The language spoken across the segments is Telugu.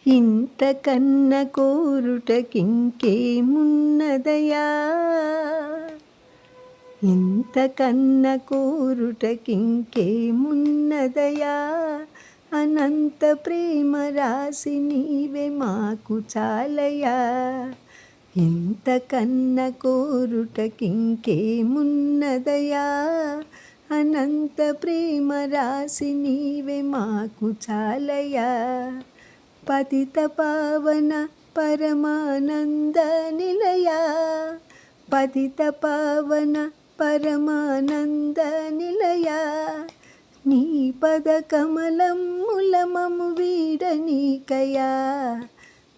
ఇంతకన్న కోరుటకింకేమున్నదయా, ఇంతకన్న కోరుటకింకేమున్నదయా, అనంత ప్రేమ రాసి నీవే మాకు చాలయా. ఇంతకన్న కోరుటకింకేమున్నదయా, అనంత ప్రేమ రాసి నీవే మాకు చాలయా. పతిత పావన పరమానంద నిలయా, పతిత పావన పరమానంద నిలయా, నీ పద కమలమ్ముల మము వీడనీకయా.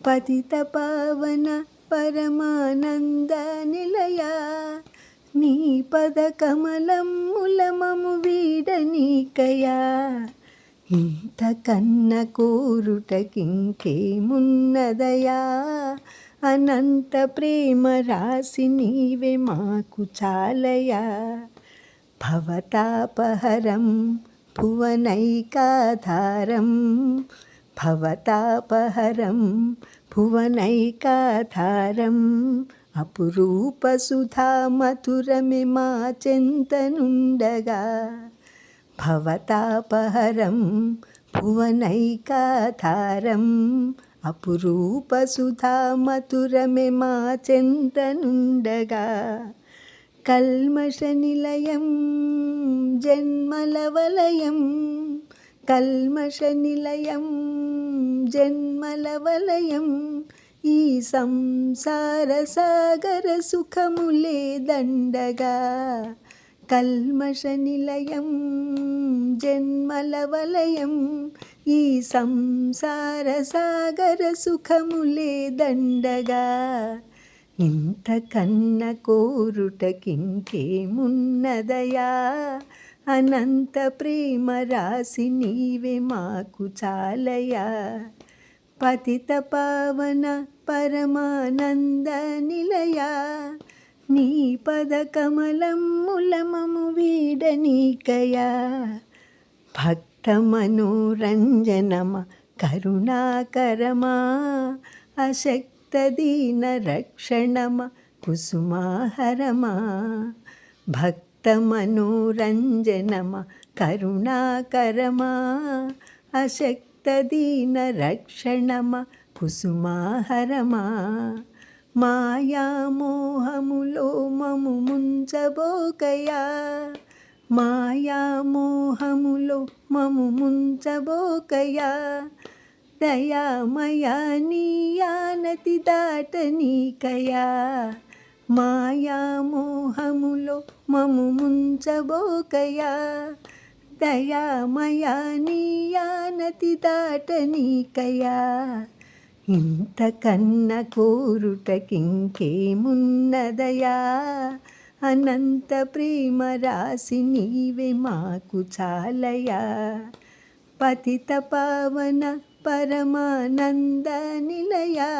పతిత పావన పరమానంద నిలయా, నీ పద కమలమ్ముల మము వీడనీకయా. ఇంతకన్న కోరుటకింకేమున్నదయా, అనంత ప్రేమ రాసి నీవే మాకు చాలయా. భవతాపహరం భువనైకాధారం, భవతాపహరం భువనైకాధారం, అపురూప సుధా మధురమే మా చెంతనుండగా. భవతాపహరం భువనైకాధారం, అపురూప సుధా మధురమే మా చెంతనుండగా. కల్మష నిలయం జన్మలవలయం, కల్మష నిలయం జన్మలవలయం, ఈ సంసార సాగర సుఖములే దండగా. కల్మష నిలయం జన్మలవలయం, ఈ సంసార సాగర సుఖములే దండగా. ఇంతకన్న కోరుటకింకేమున్నదయా, అనంత ప్రేమ రాసి నీవే మాకు చాలయా. పతిత పావన పరమానంద నిలయా, నీ పద కమలమ్ముల మము వీడనీకయా. భక్త మనోరంజనమ కరుణాకరమా, అశక్త దీన రక్షణమ కుసుమాహరమా. భక్త మనోరంజనమ కరుణాకరమా, అశక్త దీన రక్షణమ కుసుమాహరమా. మాయామోహములో మము ముంచబోకయా, మాయామోహములో మము ముంచబోకయా. దయామయా నీ ఆనతి దాటనీకయా. మాయామోహములో మము ముంచబోకయా, దయామయా నీ ఆనతి దాటనీకయా. ఇంతకన్న కోరుటకింకేమున్నదయా, అనంత ప్రేమ రాసి నీవే మాకు చాలయా. పతిత పావన పరమానంద నిలయా,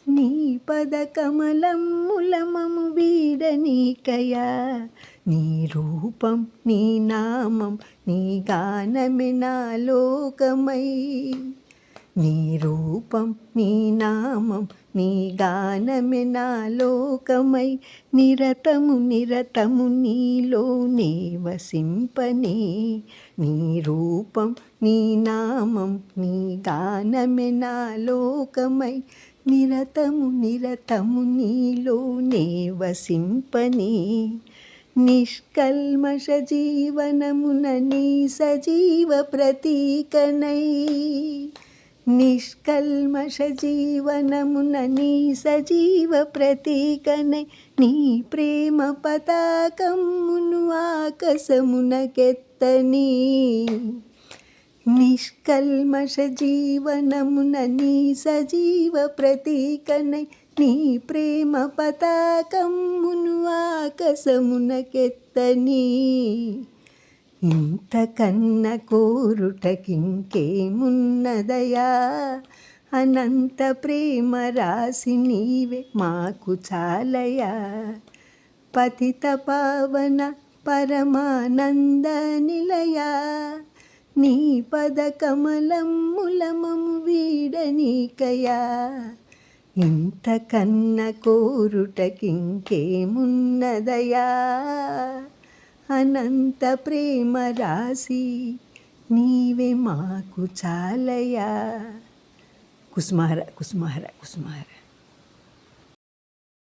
నీ పద కమలమ్ముల మము వీడనీకయా. నీ రూపం నీ నామం నీ గానమే నా లోకమై, నీ రూపం నీ నామం నీ గానమే నా లోకమై, నిరతము నిరతము నీలోనే వసింపనే. నీ రూపం నీ నామం నీ గానమే నా లోకమై, నిరతము నిరతము నీలోనే వసింపనే. నిష్కల్మష జీవనమున నీ సజీవ ప్రతీకనై, నిష్కల్మష జీవనమున నీ సజీవ ప్రతీకనై, నీ ప్రేమ పతాకమును ఆకాశమునకెత్తని. నిష్కల్మష జీవనమున నీ సజీవ ప్రతీకనై, నీ ప్రేమ పతాకమును ఆకాశమునకెత్తని. ఇంతకన్న కోరుటకింకేమున్నదయా, అనంత ప్రేమ రాసి నీవే మాకు చాలయా. పతిత పావన పరమానంద నిలయా, నీ పద కమలమ్ముల మము వీడ నీకయా. ఇంతకన్న కోరుటకింకేమున్నదయా. అనంత ప్రేమ రాసి నీవే మాకు చాలయా. కుసుమహర కుసుమహర కుసుమహర.